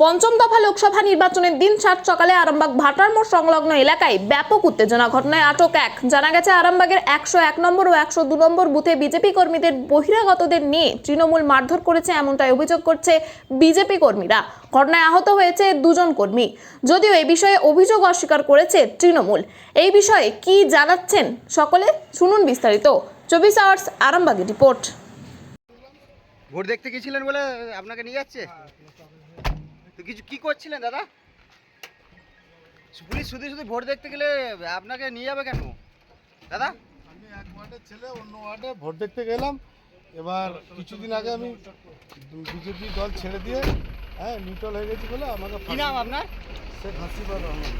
পঞ্চম দফা লোকসভা নির্বাচনের দিন 7 সকালে আরামবাগ ভাটার মোড় সংলগ্ন এলাকায় ব্যাপক উত্তেজনা ঘটনায় আটক এক। জানা গেছে আরামবাগের 101 নম্বর ও 102 নম্বর বুথে বিজেপি কর্মীদের বহিরাগতদের নিয়ে তৃণমূল মারধর করেছে, এমনটাই অভিযোগ করছে বিজেপি কর্মীরা। ঘটনায় আহত হয়েছে 2 জন কর্মী, যদিও এই বিষয়ে অভিযোগ অস্বীকার করেছে তৃণমূল। এই বিষয়ে কি জানাচ্ছেন সকলে শুনুন বিস্তারিত। 24 আওয়ার্স আরামবাগের রিপোর্ট। ভোট দেখতে গেছিলেন বলে আপনাকে নিয়ে যাচ্ছে তো কিছু কি করছিলেন দাদা? পুলিশ শুধু শুধু ভোট দেখতে গেলে আপনাকে নিয়ে যাবে কেন দাদা? আমি এক ওয়ার্ডের ছেলে, অন্য ওয়ার্ডে ভোট দেখতে গেলাম। এবার কিছুদিন আগে আমি বিজেপি দল ছেড়ে দিয়ে নিউট্রাল হয়ে গেছি বলে আমাকে কি নাম আপনার? শেখ হাসিনা রহমান।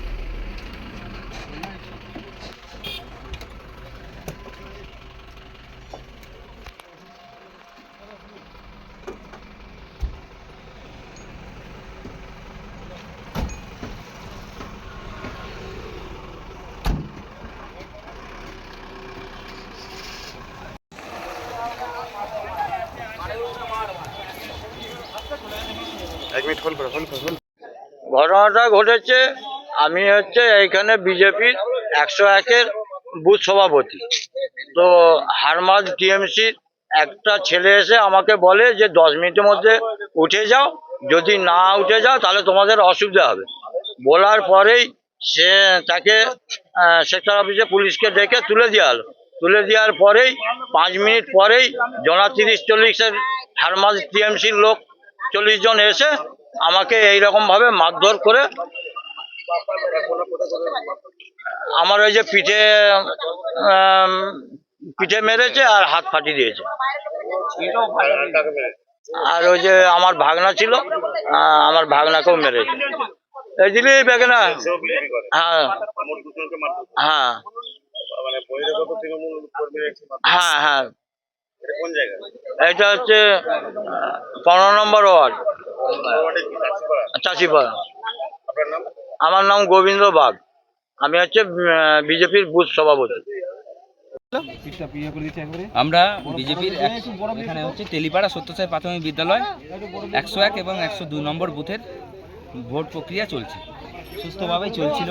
ঘটনাটা ঘটেছে, আমি এইখানে বিজেপির 101-এর বুথ সভাপতি। তো হারমাদ টিএমসির একটা ছেলে এসে আমাকে বলে যে 10 মিনিটের মধ্যে উঠে যাও, যদি না উঠে যাও তাহলে তোমাদের অসুবিধা হবে। বলার পরেই সে তাকে সেক্টর অফিসে পুলিশকে ডেকে তুলে দেওয়া হলো। তুলে দেওয়ার পরেই 5 মিনিট পরেই জনা 30-40-এর হারমাদ টিএমসির লোক 40 জন এসে আমাকে এইরকম ভাবে মারধর করে আমার ওই যে পিঠে মেরেছে আর হাত ফাটিয়ে দিয়েছে। আর ওই যে আমার ভাগনা ছিল, আমার ভাগনাকেও মেরেছে। এই দিলেই দেখে না। হ্যাঁ হ্যাঁ হ্যাঁ হ্যাঁ, এটা 15 নম্বর ওয়ার্ড, চাষিপাড়া। আমার নাম গোবিন্দ বাগ, আমি বিজেপির বুথ সভাপতি। আমরা বিজেপির এখানে তেলিপাড়া সত্যসাই প্রাথমিক বিদ্যালয় 101 এবং 102 নম্বর বুথের ভোট প্রক্রিয়া চলছে, সুস্থভাবেই চলছিল।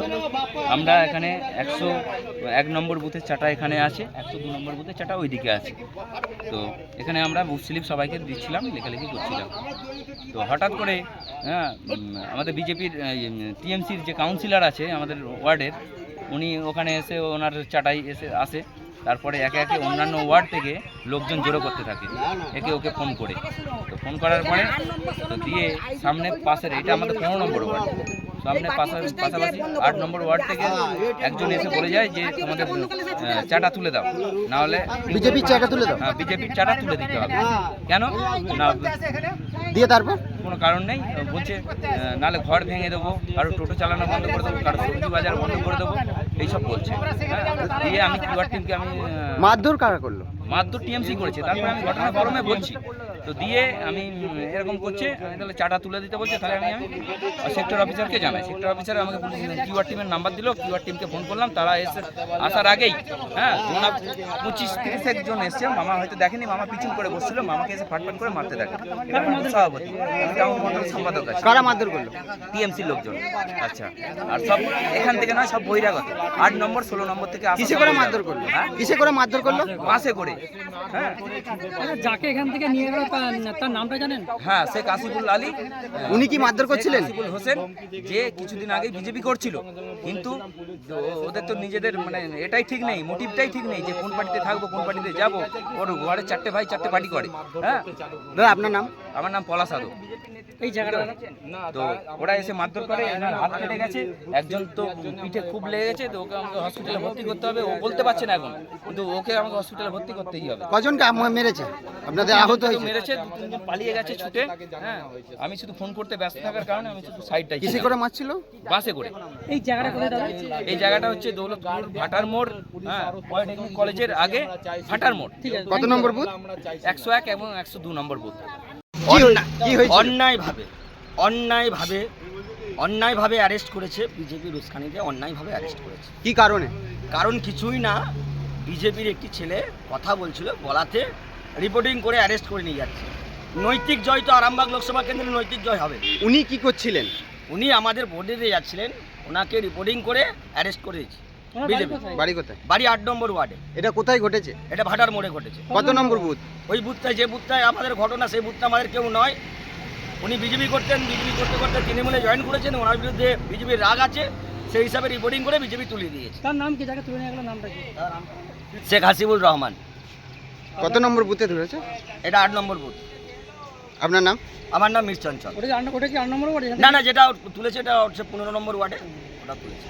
আমরা এখানে 101 নম্বর বুথের চাটা এখানে আছে, 102 নম্বর বুথের চাটা ওইদিকে আছে। তো এখানে আমরা বুথ স্লিপ সবাইকে দিচ্ছিলাম, লেখালেখি করছিলাম। তো হঠাৎ করে আমাদের বিজেপির টিএমসির যে কাউন্সিলর আছে আমাদের ওয়ার্ডের, উনি ওখানে এসে ওনার চাটাই আসে। তারপরে একে একে অন্যান্য ওয়ার্ড থেকে লোকজন জড়ো করতে থাকে, একে ওকে ফোন করে। তো ফোন করার পরে তো দিয়ে সামনে পাশের, এটা আমাদের 15 নম্বর ওয়ার্ড, সামনে পাশাপাশি 8 নম্বর ওয়ার্ড থেকে একজন এসে বলে যায় যে তোমাদের চাটা তুলে দাও, না হলে বিজেপির চাটা তুলে দাও। হ্যাঁ, বিজেপির চাটা তুলে দিতে হবে। কেন না দিয়ে তারপর কোনো কারণ নেই, বলছে নাহলে ঘর ভেঙে দেবো, কারো টোটো চালানো বন্ধ করে দেবো, কারো সবজি বাজার বন্ধ করে দেবো, এইসব বলছে। দিয়ে আমি কিউআর টিমকে আমি মারধর কারা করলো? মারধর টিএমসি করেছে। তারপরে আমি ঘটনা গরমে বলছি, তো দিয়ে আমি এরকম করছে, আমি তাহলে চাটা তুলে দিতে বলছে। তাহলে আমি সেক্টর অফিসারকে জানাই, সেক্টর অফিসার আমাকে কিউআর টিমের নাম্বার দিল, কিউআর টিমকে ফোন করলাম। তারা এসে আসার আগেই 25-30 জন এসছে। মামা হয়তো দেখেনি, মামা পিছন করে বসছিল, মামাকে এসে ফাটফাট করে মারতে থাকে। এটা আমাদের সভাপতি, টাউন মন্ডল সম্পাদক আছে। কারা মারধর করলো? টিএমসির লোকজন। আচ্ছা, আর সব এখান থেকে নয়, সব বহিরাগত। 8 নম্বর 16 নম্বর থেকে কিসে করে মারধর করলো? কিসে করে মারধর করলো? বাসে করে। হ্যাঁ, যাকে এখান থেকে নিয়ে গেল তার নামটা জানেন? হ্যাঁ, শেখ আসিফুল আলী। উনি কি মারধর করছিলেন? আসিফুল হোসেন, যে কিছুদিন আগে বিজেপি করছিল, কিন্তু ওদের তো নিজেদের এটাই ঠিক নেই, মোটিভটাই ঠিক নেই যে কোন পার্টিতে থাকবো, কোন পার্টিতে যাবো। ওর ঘরে 4টে ভাই 4টে পার্টি করে। হ্যাঁ দাদা আপনার নাম? আমার নাম পলাশ আদো। এই জায়গাটা তো ওরা এসে মারধর করে, এনার হাত কেটে গেছে, একজন তো পিঠে খুব লেগে গেছে, তো ওকে আমাকে হসপিটালে ভর্তি করতে হবে। ও বলতে পারছে না এখন, কিন্তু ওকে আমাকে হসপিটালে ভর্তি করতেই হবে। কজনকে মেরেছে? আপনাদের আহত হয়েছে? মেরেছে, 2-3 জন পালিয়ে গেছে ছুটে। হ্যাঁ, আমি শুধু ফোন করতে ব্যস্ত থাকার কারণে আমি শুধু সাইডটাই। কিসে করে মারছিল? বাসে করে। এই জায়গাটা কোথায় দাদা? এই জায়গাটা দৌলতপুর ভাটার মোড়, হ্যাঁ, পলিটেকনিক কলেজের আগে ভাটার মোড়। কত নম্বর বুথ? 101 এবং 102 নম্বর বুথ। কি হয়েছে? অন্যায়ভাবে অ্যারেস্ট করেছে বিজেপির উস্কানিতে, অন্যায়ভাবে অ্যারেস্ট করেছে। কি কারণে? কারণ কিছুই না, বিজেপির একটি ছেলে কথা বলছিল, বলাতে রিপোর্টিং করে অ্যারেস্ট করে নিয়ে যাচ্ছে। নৈতিক জয় তো আরামবাগ লোকসভা কেন্দ্রে নৈতিক জয় হবে। উনি কি করছিলেন? উনি আমাদের ভোটে দিয়ে যাচ্ছিলেন, ওনাকে রিপোর্টিং করে অ্যারেস্ট করেছি বিজেপি। বাড়ি কোথায়? বাড়ি 8 নম্বর ওয়ার্ডে। এটা কোথায় ঘটেছে? এটা ভাটার মোড়ে ঘটেছে। কত নম্বর বুথ? ওই বুথটায়, যে বুথটায় আমাদের ঘটনা, সেই বুথটা আমাদের কেউ নয়। উনি বিজেপি করতেন, বিজেপি করতে করতে তৃণমূলে জয়েন করেছেন, ওনার বিরুদ্ধে বিজেপির রাগ আছে, সেই হিসাবে রিপোর্টিং করে বিজেপি তুলে দিয়েছে। তার নাম কি, যাকে তুলে নিয়ে গেল নামটা কি? শেখ হাসিবুল রহমান। কত নম্বর বুথে ধরেছে? এটা 8 নম্বর বুথ। আপনার নাম? আমার নাম মির চঞ্চল। ওটা কি 8 নম্বর ওয়ার্ড? না না, যেটা তুলেছে এটা হচ্ছে 15 নম্বর ওয়ার্ডে, ওটা তুলেছে।